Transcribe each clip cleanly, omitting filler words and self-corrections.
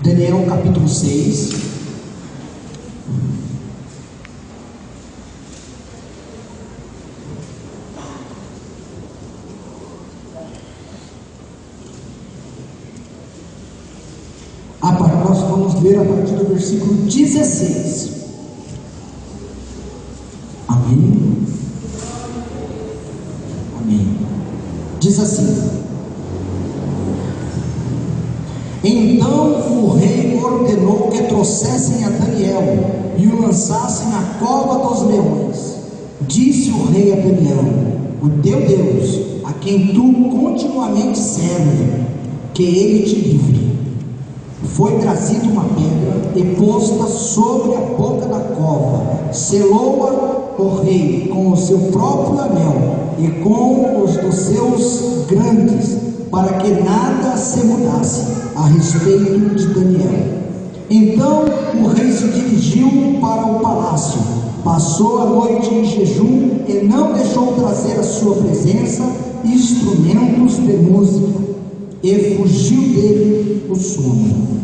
Daniel capítulo 6. Nós vamos ler a partir do versículo 16. Amém? Amém. Diz assim: Então o rei ordenou que trouxessem a Daniel e o lançassem na cova dos leões. Disse o rei a Daniel: O teu Deus, a quem tu continuamente serve, que ele te livre. Foi trazida uma pedra e posta sobre a boca da cova. Selou-a o rei com o seu próprio anel e com os dos seus grandes, para que nada se mudasse a respeito de Daniel. Então o rei se dirigiu para o palácio, passou a noite em jejum e não deixou trazer à sua presença instrumentos de música, e fugiu dele o sono.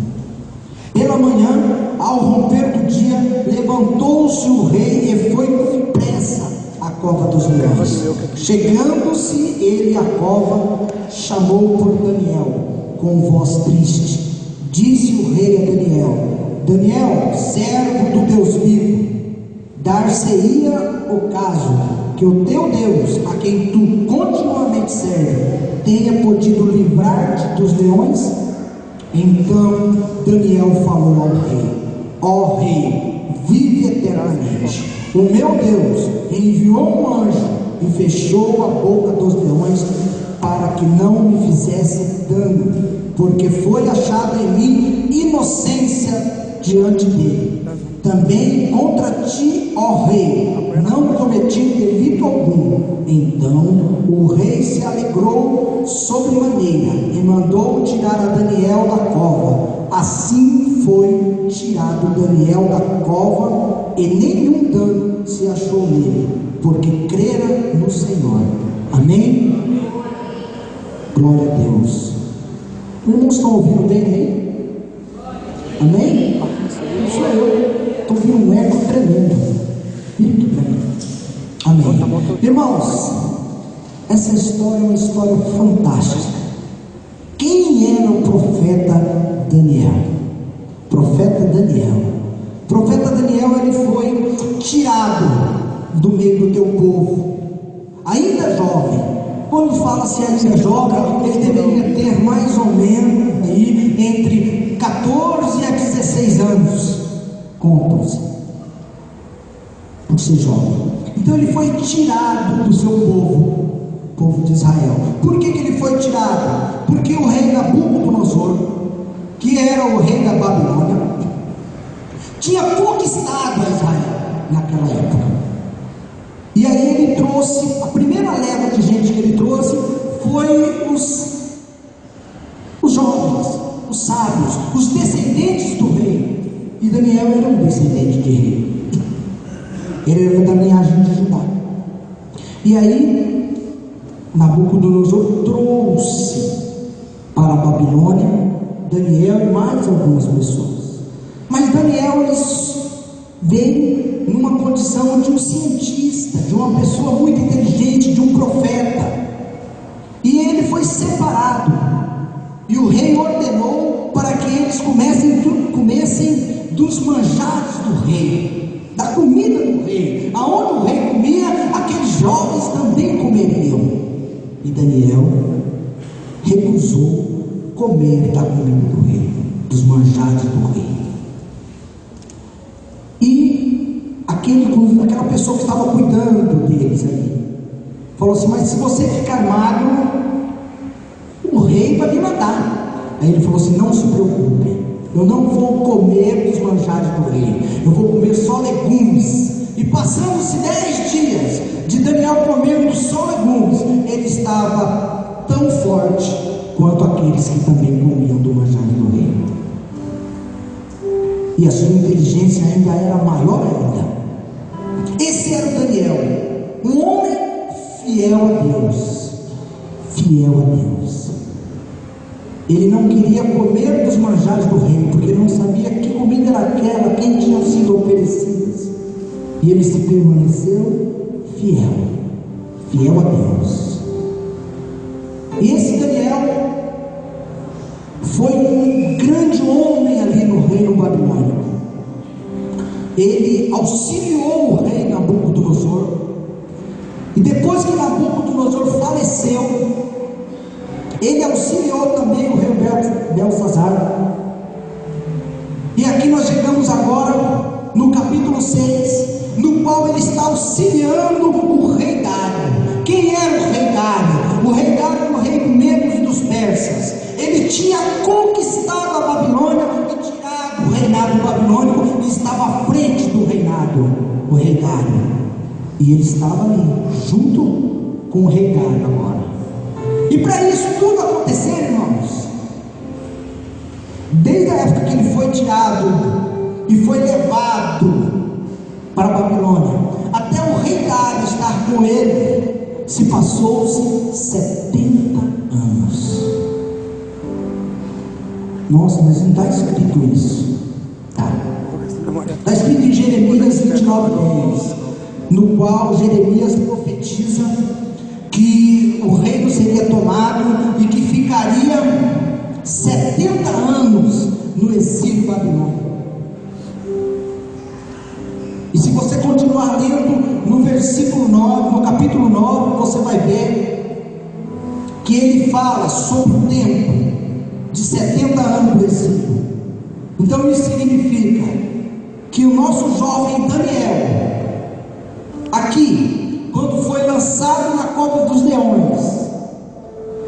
Pela manhã, ao romper do dia, levantou-se o rei e foi com pressa à cova dos leões. Chegando-se ele à cova, chamou por Daniel com voz triste. Disse o rei a Daniel: Daniel, servo do Deus vivo, dar-se-ia o caso que o teu Deus, a quem tu continuamente serve, tenha podido livrar-te dos leões? Então Daniel falou ao rei: Ó rei, vive eternamente. O meu Deus enviou um anjo e fechou a boca dos leões para que não me fizesse dano, porque foi achada em mim inocência diante dele. Também contra ti, ó rei, não cometi delito algum. Então o rei se alegrou sobremaneira e mandou tirar a Daniel da cova. Assim foi tirado Daniel da cova, e nenhum dano se achou nele, porque crera no Senhor. Amém? Glória a Deus. Irmãos, estão ouvindo bem aí? Amém? Sou eu. Estou ouvindo um eco tremendo. Muito bem. Amém. Irmãos, essa história é uma história fantástica. Quem era o profeta Daniel? Profeta Daniel. Profeta Daniel, ele foi tirado do meio do teu povo, ainda jovem. Quando fala-se ainda jovem, ele deveria ter mais ou menos aí entre 14 a 16 anos. Contam-se por ser jovem. Então ele foi tirado do seu povo de Israel. Por que ele foi tirado? Porque o rei Nabucodonosor, que era o rei da Babilônia, tinha conquistado a Israel naquela época. E aí ele trouxe, a primeira leva de gente que ele trouxe foi os jovens, os sábios, os descendentes do rei. E Daniel era um descendente de rei. Ele era da linhagem de Judá. E aí Nabucodonosor trouxe para a Babilônia Daniel e mais algumas pessoas. Mas Daniel veio numa condição de um cientista, de uma pessoa muito inteligente, de um profeta. E ele foi separado. E o rei ordenou para que eles comessem dos manjares do rei, da comida do rei. Aonde o rei comia, aqueles jovens também comeriam. E Daniel recusou comer da comida do rei, dos manjares do rei. E aquela pessoa que estava cuidando deles ali falou assim: mas se você ficar magro, o rei vai me matar. Aí ele falou assim: não se preocupe, eu não vou comer dos manjares do rei, eu vou comer só legumes. E passando-se 10 dias de Daniel comendo só legumes, ele estava tão forte quanto aqueles que também comiam do manjar do rei. E a sua inteligência ainda era maior ainda. Esse era o Daniel, um homem fiel a Deus. Fiel a Deus. Ele não queria comer dos manjares do rei, porque ele não sabia que comida era aquela, quem tinham sido oferecidas. E ele se permaneceu fiel a Deus. E esse Daniel foi um grande homem ali no reino babilônico. Ele auxiliou o rei Nabucodonosor. E depois que Nabucodonosor faleceu, ele auxiliou também o rei Belsazar. E aqui nós chegamos agora no capítulo 6, no qual ele está auxiliando o rei Dário. Quem era o rei Dário? O rei Dário era o rei dos medos e dos persas. Ele tinha conquistado a Babilônia e tirado o reinado babilônico, e estava à frente do reinado, o rei Dário. E ele estava ali, junto com o rei Dário agora. E para isso tudo acontecer, irmãos, desde a época que ele foi tirado e foi levado para a Babilônia, até o rei Dário estar com ele, se passou-se 70 anos. Nossa, mas não está escrito isso. Está escrito em Jeremias 29:10, no qual Jeremias profetiza que o reino seria tomado e que ficaria 70 anos no exílio babilônico. E se você continuar lendo no versículo 9, no capítulo 9, você vai ver que ele fala sobre o tempo de 70 anos do exílio. Então isso significa que o nosso jovem Daniel, aqui, quando foi lançado na cova dos leões,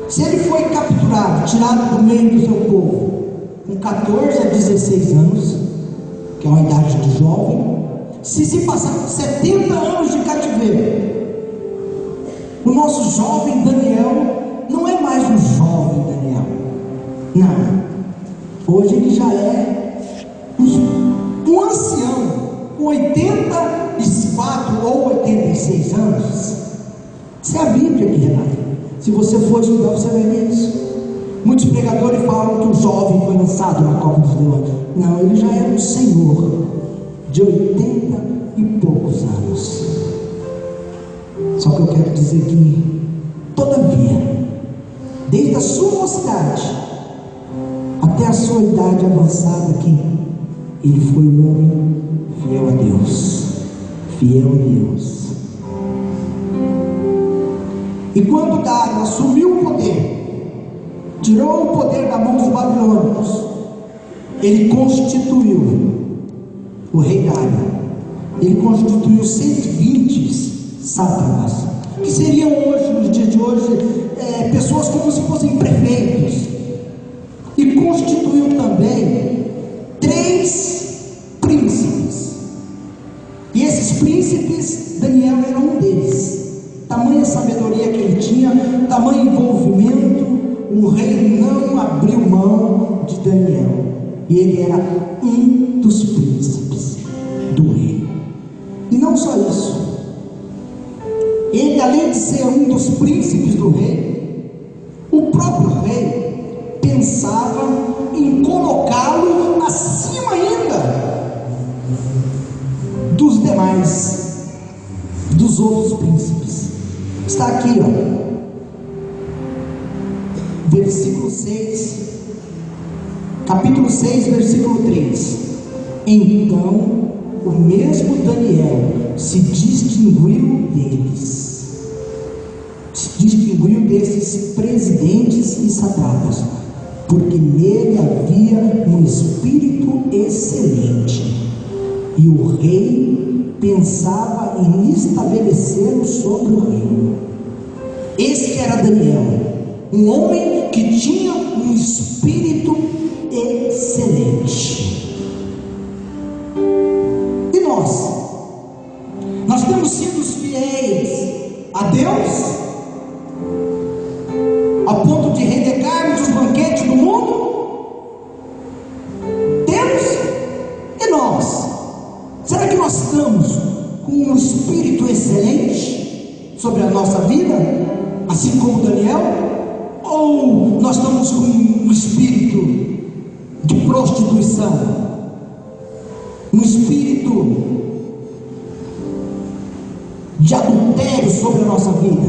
se ele foi capturado, tirado do meio do seu povo, com 14 a 16 anos, que é uma idade de jovem, se passaram 70 anos de cativeiro, o nosso jovem Daniel não é mais um jovem Daniel, não, hoje ele já é um ancião, com 84 ou 86 anos. Isso é a Bíblia aqui, Renato. Se você for estudar, você vai ver isso. Muitos pregadores falam que o jovem foi lançado na cova dos leões. Não, ele já era um senhor de 80 e poucos anos. Só que eu quero dizer que, todavia, desde a sua mocidade até a sua idade avançada aqui, ele foi um homem fiel a Deus. Fiel a Deus. E quando Dário assumiu o poder, tirou o poder da mão dos babilônicos, ele constituiu o rei Dário. Ele constituiu 120 sátrapas, que seriam hoje, nos dias de hoje, pessoas como se fossem prefeitos. E constituiu também 3 príncipes. E esses príncipes, Daniel era um deles. Tamanha sabedoria que ele tinha, tamanho envolvimento, o rei não abriu mão de Daniel. E ele era um dos príncipes do rei. E não só isso, ele, além de ser um dos príncipes do rei, o próprio rei pensava em colocá-lo acima ainda dos demais, dos outros príncipes. Está aqui, versículo 6, capítulo 6, versículo 3. Então o mesmo Daniel se distinguiu desses presidentes e satrapas, porque nele havia um espírito excelente, e o rei pensava em estabelecê-lo sobre o reino. Este era Daniel, um homem que tinha um espírito excelente. E nós temos sido fiéis a Deus a ponto de renegarmos os banquetes do mundo? Temos? E nós? Será que nós estamos com um espírito excelente sobre a nossa vida, assim como Daniel? Ou Ou nós estamos com um espírito de prostituição, um espírito de adultério sobre a nossa vida?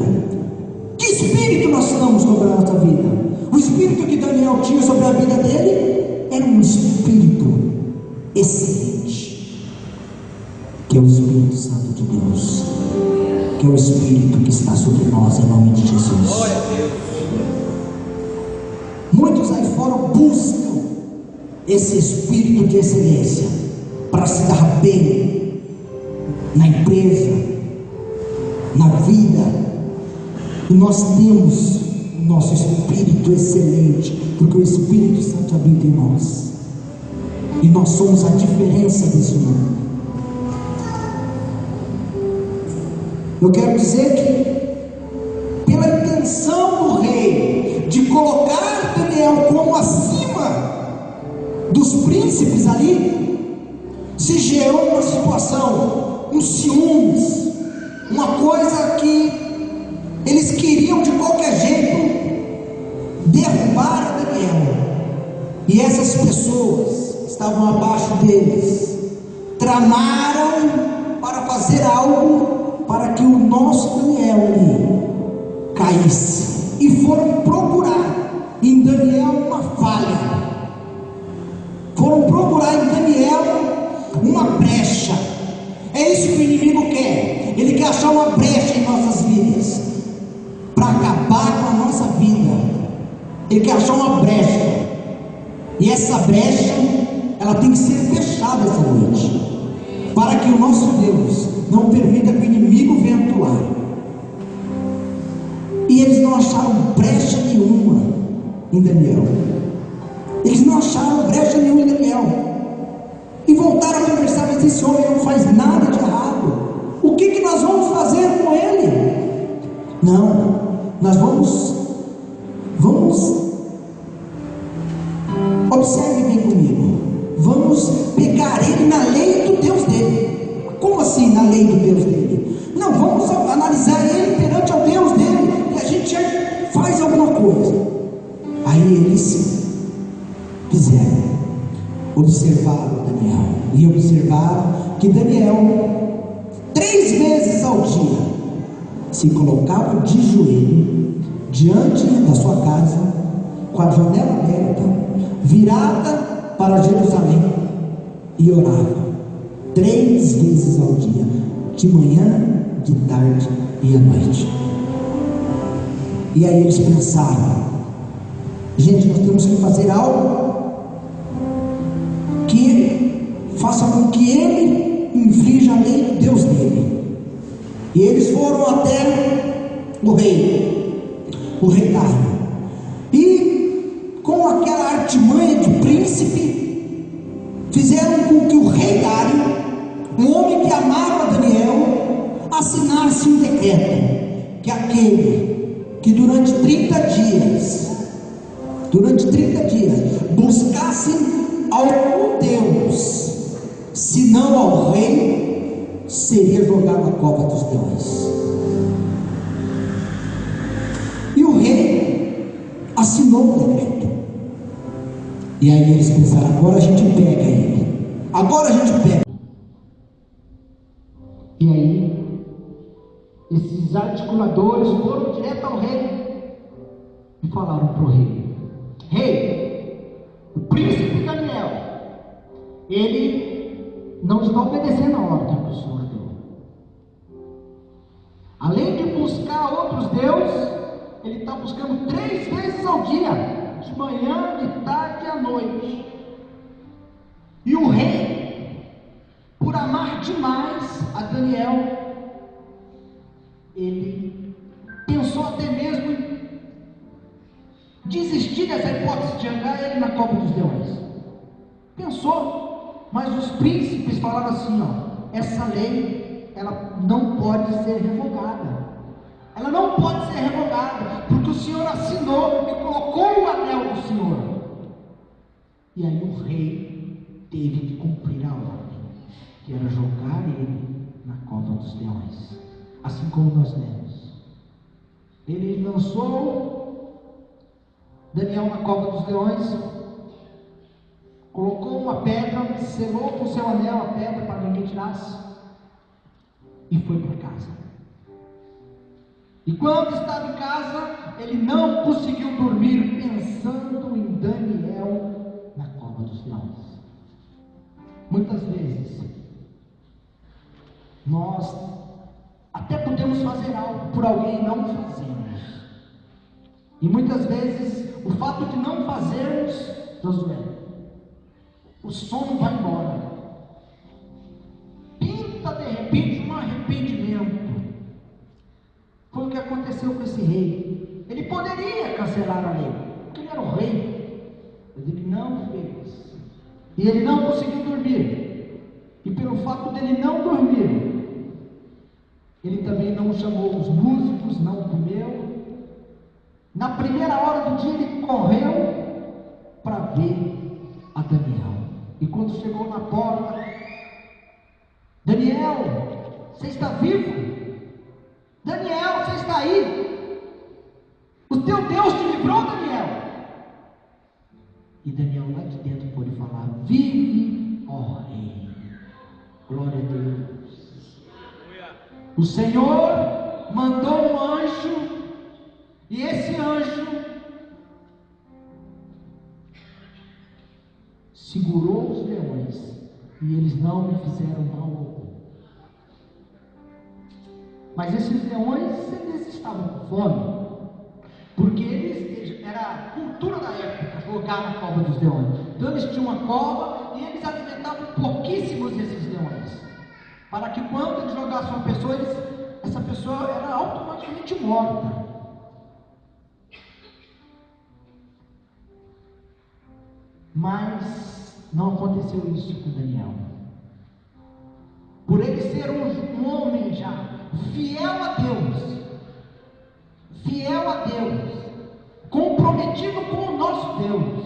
Que espírito nós estamos sobre a nossa vida? O espírito que Daniel tinha sobre a vida dele era um espírito excelente, que é o Espírito Santo de Deus, que é o Espírito que está sobre nós, em nome de Jesus. Muitos aí fora buscam esse espírito de excelência para se dar bem na empresa, na vida, e nós temos o nosso espírito excelente, porque o Espírito Santo habita em nós, e nós somos a diferença desse mundo. Eu quero dizer que, pela intenção do rei de colocar Daniel como acima dos príncipes ali, se gerou uma situação, um ciúmes, uma coisa que eles queriam de qualquer jeito derrubar a Daniel, e essas pessoas que estavam abaixo deles tramaram para fazer algo para que o nosso Daniel ali caísse, e foram procurar em Daniel uma falha, foram procurar em Daniel uma brecha. É isso que o inimigo quer. Ele quer achar uma brecha em nossas vidas para acabar com a nossa vida. Ele quer achar uma brecha, e essa brecha ela tem que ser fechada essa noite, para que o nosso Deus não permita que o inimigo venha atuar. E eles não acharam brecha nenhuma em Daniel. Eles não acharam brecha nenhuma em Daniel, e voltaram a conversar. Mas esse homem não faz nada de errado, o que nós vamos fazer com ele? Não, nós vamos, observe bem comigo, vamos pegar ele na lei do Deus dele. Como assim na lei do Deus dele? Não, vamos analisar ele perante ao Deus dele, e a gente faz alguma coisa. Aí eles fizeram, observaram Daniel, e observaram que Daniel 3 vezes ao dia se colocava de joelho diante da sua casa, com a janela aberta, virada para Jerusalém, e orava 3 vezes ao dia, de manhã, de tarde e à noite. E aí eles pensaram: gente, nós temos que fazer algo que faça com que ele infrinja a lei do Deus dele. E eles foram até o rei Dário, e com aquela artimanha de príncipe, fizeram com que o rei Dário, um homem que amava Daniel, assinasse um decreto, que aquele que durante 30 dias buscasse algum Deus, senão ao rei, seria jogado na cova dos leões. E o rei assinou o decreto. E aí eles pensaram: agora a gente pega ele, agora a gente pega. E aí esses articuladores foram direto ao rei e falaram para o rei: rei, o príncipe Daniel, ele não está obedecendo a ordem que o Senhor deu. Além de buscar outros deuses, ele está buscando 3 vezes ao dia, de manhã, de tarde e à noite. E o rei, por amar demais a Daniel, ele pensou até mesmo em desistir dessa hipótese de jogar ele na cova dos leões. Pensou, mas os príncipes falaram assim: ó, essa lei, ela não pode ser revogada. Ela não pode ser revogada, porque o Senhor assinou e colocou o anel do Senhor. E aí o rei teve que cumprir a ordem, que era jogar ele na cova dos leões, assim como nós lemos. Ele lançou Daniel na cova dos leões, colocou uma pedra, selou com seu anel a pedra para ninguém tirasse, e foi para casa. E quando estava em casa, ele não conseguiu dormir pensando em Daniel na cova dos leões. Muitas vezes nós até podemos fazer algo por alguém e não fazemos. E muitas vezes o fato de não fazermos, Josué, o sono vai embora. Pinta de repente um arrependimento. Foi o que aconteceu com esse rei. Ele poderia cancelar a lei, porque ele era o rei, mas ele não fez. E ele não conseguiu dormir. E pelo fato dele não dormir, ele também não chamou os músicos, não comeu. Na primeira hora do dia ele correu para ver a Daniel. E quando chegou na porta: Daniel, você está vivo? Daniel, você está aí? O teu Deus te livrou, Daniel? E Daniel lá de dentro pôde falar: vive, ó rei. Glória a Deus. O Senhor mandou um anjo, e esse anjo segurou os leões, e eles não me fizeram mal algum. Mas esses leões, eles estavam com fome, porque eles era a cultura da época, jogar na cova dos leões. Então eles tinham uma cova, e eles alimentavam pouquíssimos desses leões, para que quando eles jogassem uma pessoa, essa pessoa era automaticamente morta. Mas não aconteceu isso com Daniel. Por ele ser um homem já fiel a Deus, comprometido com o nosso Deus,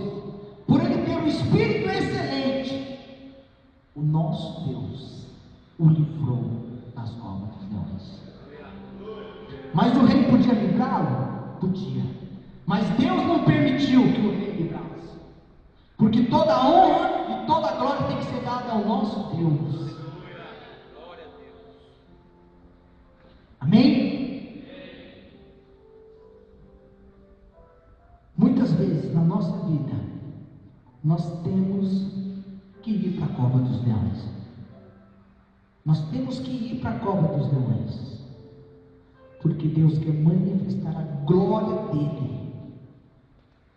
por ele ter um espírito excelente, o nosso Deus o livrou das covas dos leões. Mas o rei podia livrá-lo? Podia. Mas Deus não permitiu que o rei livrasse. Porque toda a honra e toda a glória tem que ser dada ao nosso Deus. Amém? Muitas vezes na nossa vida, nós temos que ir para a cova dos leões. Nós temos que ir para a cova dos leões. Porque Deus quer manifestar a glória dele.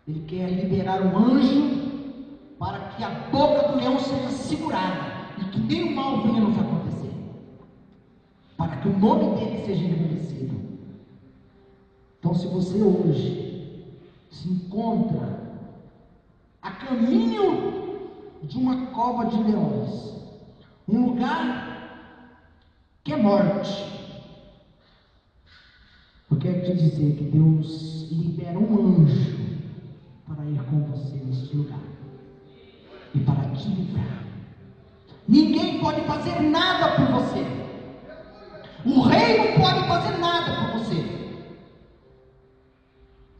Ele quer liberar um anjo para que a boca do leão seja segurada e que nenhum mal venha nos acontecer, para que o nome dele seja engrandecido. Então, se você hoje se encontra a caminho de uma cova de leões, um lugar que é morte, eu quero te dizer que Deus libera um anjo para ir com você neste lugar e para te livrar. Ninguém pode fazer nada por você. O rei não pode fazer nada por você.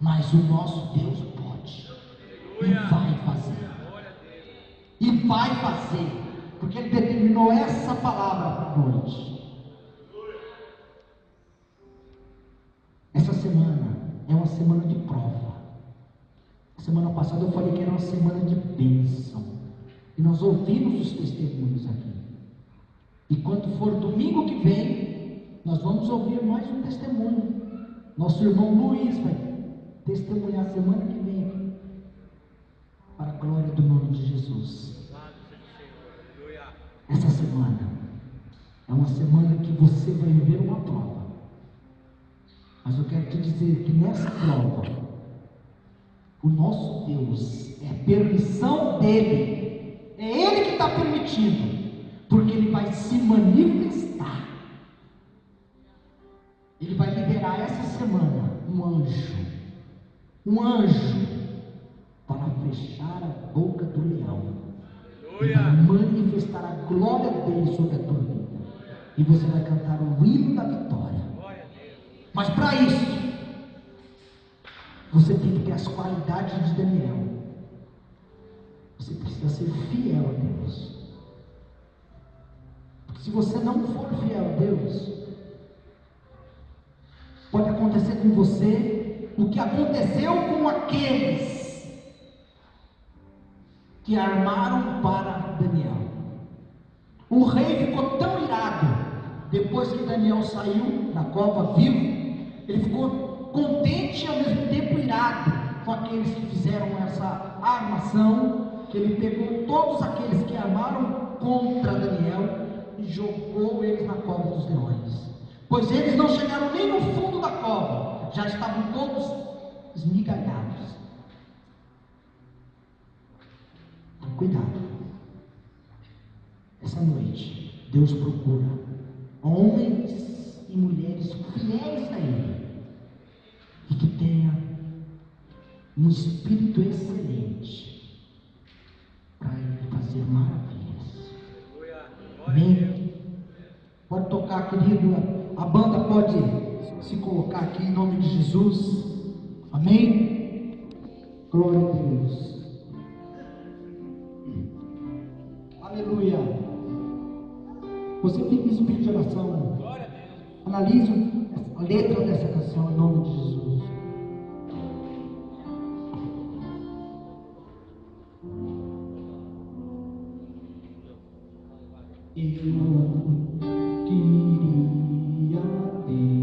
Mas o nosso Deus pode. E vai fazer. E vai fazer. Porque Ele determinou essa palavra para a noite. Essa semana é uma semana de prova. Semana passada eu falei que era uma semana de bênção. E nós ouvimos os testemunhos aqui. E quando for domingo que vem, nós vamos ouvir mais um testemunho. Nosso irmão Luiz vai testemunhar a semana que vem aqui, para a glória do nome de Jesus. Essa semana é uma semana que você vai viver uma prova. Mas eu quero te dizer que nessa prova, o nosso Deus, é permissão dele. É Ele que está permitindo, porque Ele vai se manifestar. Ele vai liberar essa semana um anjo, para fechar a boca do leão, e vai manifestar a glória dele sobre a tua vida, e você vai cantar o hino da vitória. Mas para isso, Você tem que ter as qualidades de Daniel. Você precisa ser fiel a Deus. Porque se você não for fiel a Deus, pode acontecer com você o que aconteceu com aqueles que armaram para Daniel. O rei ficou tão irado, depois que Daniel saiu da cova vivo, ele ficou contente e ao mesmo tempo irado com aqueles que fizeram essa armação, que ele pegou todos aqueles que armaram contra Daniel e jogou eles na cova dos leões, pois eles não chegaram nem no fundo da cova, já estavam todos esmigalhados. Cuidado. Essa noite, Deus procura homens e mulheres fiéis a Ele e que tenha um espírito excelente para Ele fazer maravilhas. Amém? Pode tocar, querido. A banda pode se colocar aqui em nome de Jesus. Amém? Glória a Deus. Aleluia. Você fica em espírito de oração. Analise a letra dessa canção em nome de Jesus. Eu queria ter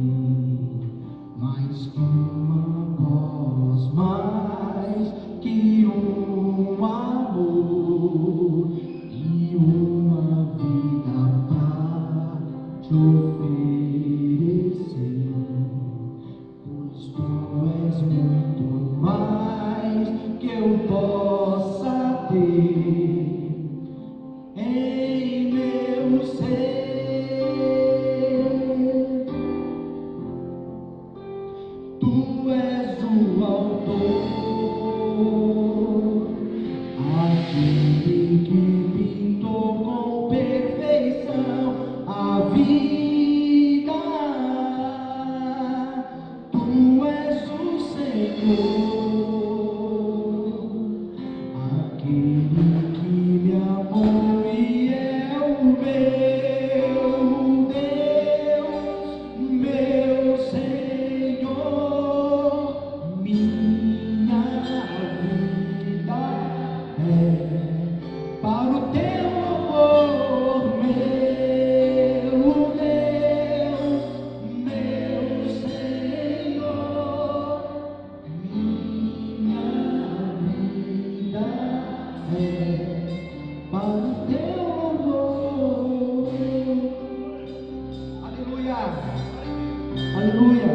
mais que uma voz, mais que um amor e uma vida para te oferecer, pois tu és muito mais que eu possa ter em meu ser. Tu és o autor, aquele que pintou com perfeição a vida. Tu és o Senhor, aquele que me amou e é o meu Deus, meu Senhor. Minha vida é para o teu amor, meu Deus, meu Senhor. Minha vida é para o teu amor. Aleluia, aleluia.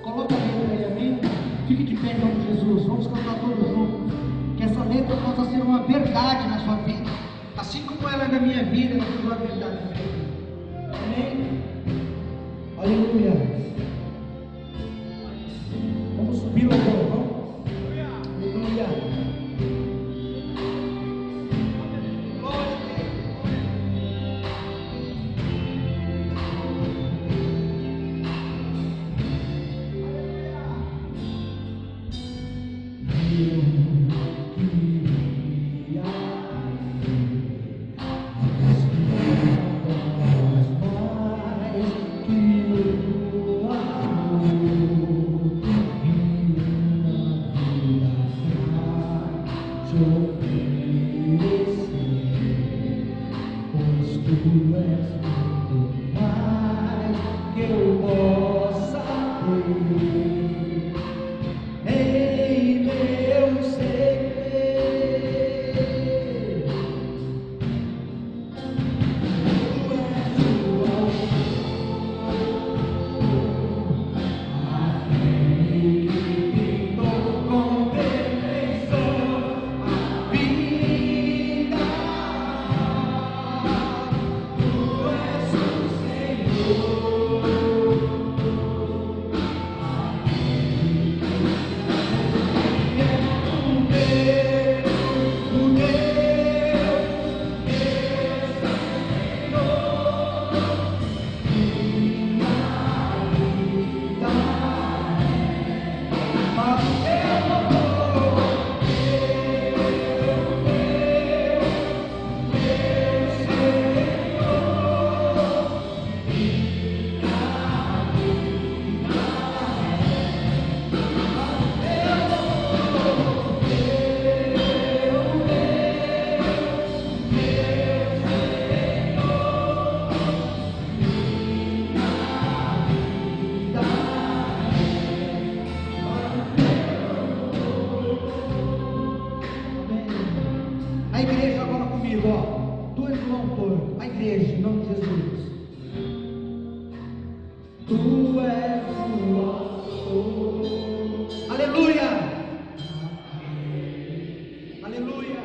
Coloca a letra aí, amém? Fique de pé em nome de Jesus. Vamos cantar todos juntos. Que essa letra possa ser uma verdade na sua vida, assim como ela é na minha vida, ela foi uma verdade na minha vida. Amém? Aleluia. Vamos subir o louvor, vamos? Aleluia. igreja, em nome de Jesus. Tu és o autor. Aleluia. Aleluia.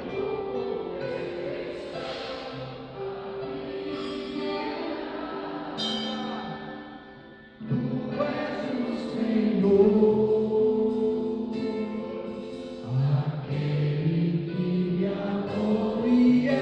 Tu és o Senhor, aquele que me amou e é.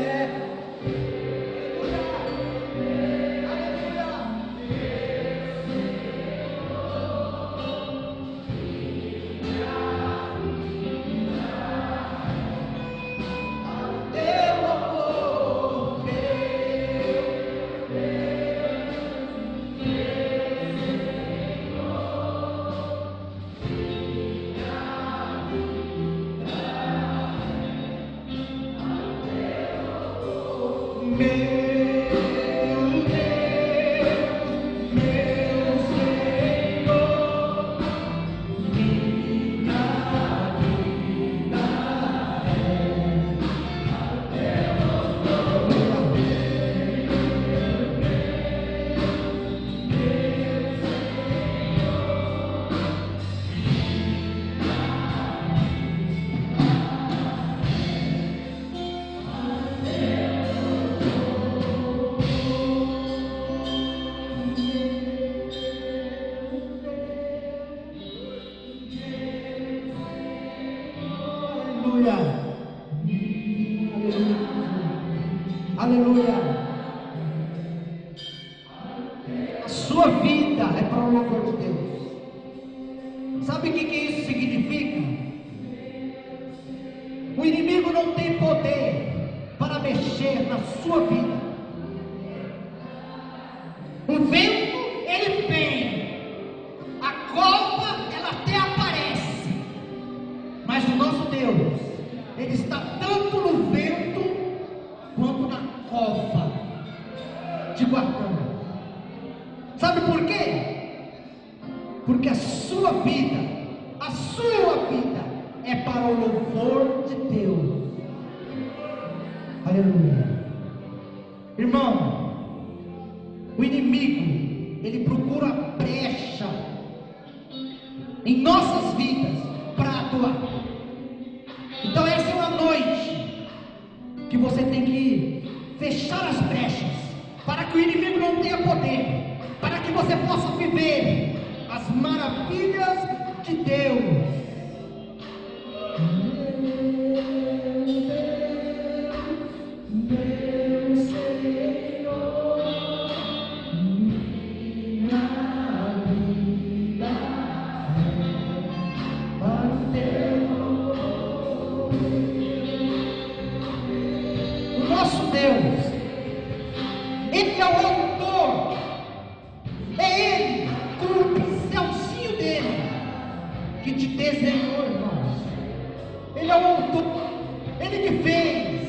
Aleluia. A sua vida é para o louvor de Deus. Sabe o que isso significa? O inimigo não tem poder para mexer na sua vida. O vento, ele vem. A cova, ela até aparece. Mas o nosso Deus, ele está tanto no vento quanto na cova, te guardando. Sabe por quê? Porque a sua vida é para o louvor de Deus. Aleluia. Irmão, o inimigo, ele procura brecha em nossas vidas para atuar. Então essa é uma noite que você tem que fechar as brechas, para que o inimigo não tenha poder, para que você possa viver as maravilhas de Deus. Meu Senhor, minha vida para o nosso Deus. Ele é o autor, é Ele, com o pincelzinho dele, que te desenhou, irmãos. Ele é o autor, Ele que fez.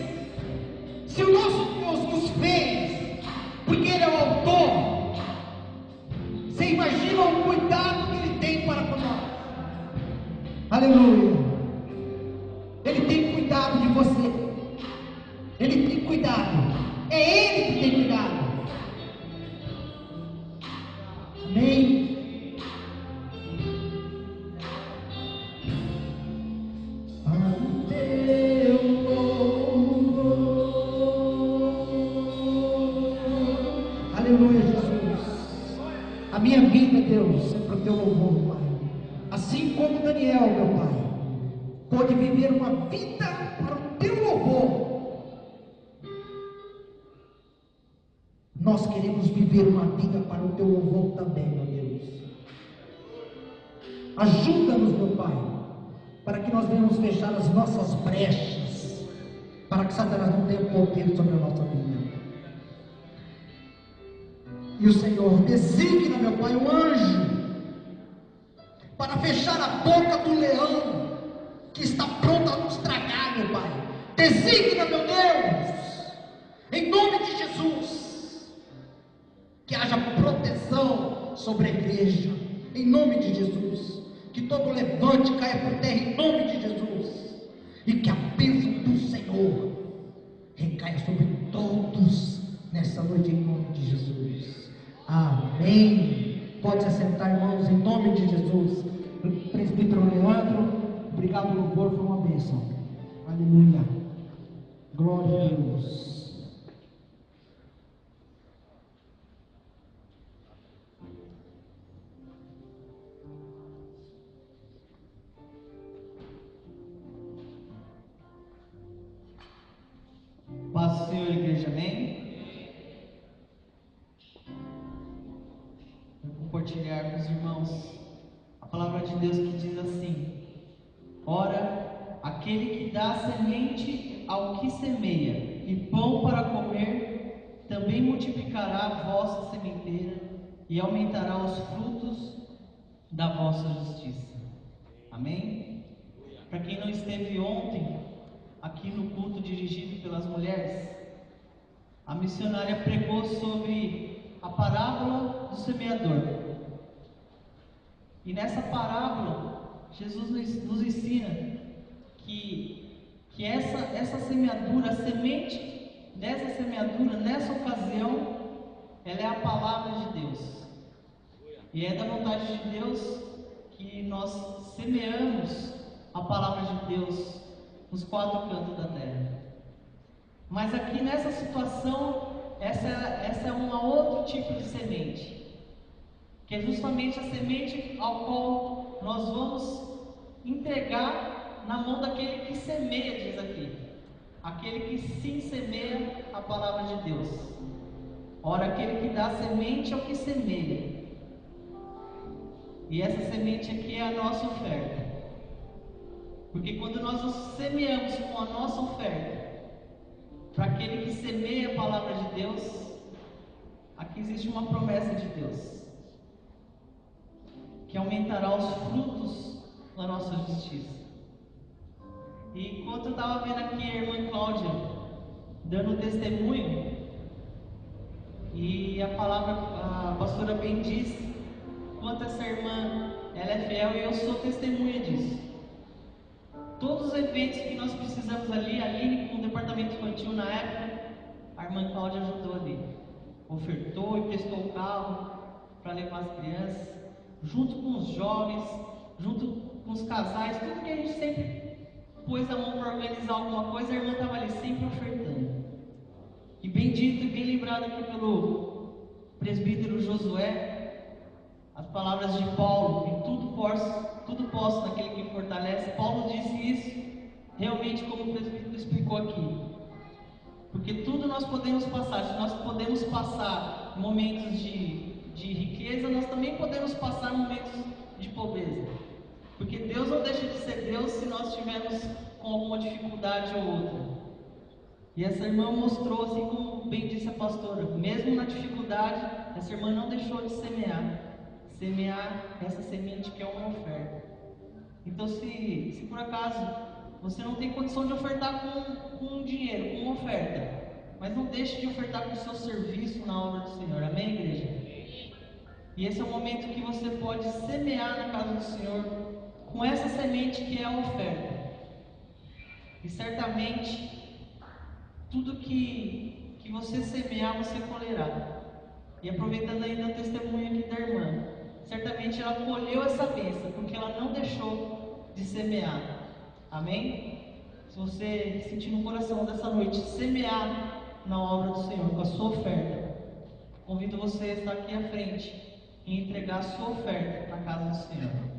Se o nosso Deus nos fez, porque Ele é o autor, você imagina o cuidado que Ele tem para com nós. Aleluia. Ele tem cuidado de você. Ele tem cuidado. É Ele que tem cuidado. Amém. Aleluia, Jesus. A minha vida, Deus, é para o teu louvor, Pai. Assim como Daniel, meu Pai, pode viver uma vida para o teu louvor. Nós queremos viver uma vida para o teu louvor também, meu Deus. Ajuda-nos, meu Pai, para que nós venhamos fechar as nossas brechas, para que Satanás não tenha poder sobre a nossa vida. E o Senhor designa, meu Pai, um anjo para fechar a boca do leão que está pronto a nos tragar, meu Pai. Designa, meu Deus, em nome de Jesus, que haja proteção sobre a igreja, em nome de Jesus. Que todo levante caia por terra, em nome de Jesus. E que a bênção do Senhor recaia sobre todos nessa noite em nome de Jesus. Amém. Pode se assentar, irmãos, em nome de Jesus. Presbítero Leandro, obrigado, louvor, foi uma bênção. Aleluia. Glória a Deus. Paz do Senhor, igreja, amém? Vou compartilhar com os irmãos a palavra de Deus que diz assim: ora, aquele que dá semente ao que semeia e pão para comer, também multiplicará a vossa sementeira e aumentará os frutos da vossa justiça. Amém? Para quem não esteve ontem aqui no culto dirigido pelas mulheres, a missionária pregou sobre a parábola do semeador. E nessa parábola, Jesus nos ensina que essa semeadura, a semente dessa semeadura, nessa ocasião, ela é a palavra de Deus. E é da vontade de Deus que nós semeamos a palavra de Deus nos quatro cantos da terra. Mas aqui nessa situação, essa é um outro tipo de semente, que é justamente a semente ao qual nós vamos entregar na mão daquele que semeia, diz aqui, aquele que sim semeia a palavra de Deus. Ora, aquele que dá semente ao que semeia. E essa semente aqui é a nossa oferta. Porque quando nós nos semeamos com a nossa oferta para aquele que semeia a palavra de Deus, aqui existe uma promessa de Deus, que aumentará os frutos da nossa justiça. E enquanto eu estava vendo aqui a irmã Cláudia dando testemunho, e a palavra, a pastora bem disse, quanto essa irmã, ela é fiel, e eu sou testemunha disso. Todos os eventos que nós precisamos ali, a Aline com o departamento infantil na época, a irmã Cláudia ajudou ali, ofertou e prestou o carro para levar as crianças, junto com os jovens, junto com os casais, tudo que a gente sempre pôs a mão para organizar alguma coisa, a irmã estava ali sempre ofertando. E bem dito e bem lembrado aqui pelo presbítero Josué, as palavras de Paulo, em tudo posso naquele que me fortalece. Paulo disse isso, realmente, como o presbítero explicou aqui. Porque tudo nós podemos passar. Se nós podemos passar momentos de riqueza, nós também podemos passar momentos de pobreza. Porque Deus não deixa de ser Deus se nós estivermos com alguma dificuldade ou outra. E essa irmã mostrou, assim como bem disse a pastora, mesmo na dificuldade, essa irmã não deixou de semear essa semente que é uma oferta. Então, se por acaso você não tem condição de ofertar com dinheiro, com oferta, mas não deixe de ofertar com o seu serviço na obra do Senhor, amém, igreja? E esse é o momento que você pode semear na casa do Senhor com essa semente que é a oferta. E certamente tudo que você semear, você colherá. E aproveitando ainda o testemunho aqui da irmã, certamente ela colheu essa bênção, porque ela não deixou de semear. Amém? Se você sentir no coração dessa noite semear na obra do Senhor com a sua oferta, convido você a estar aqui à frente e entregar a sua oferta na casa do Senhor.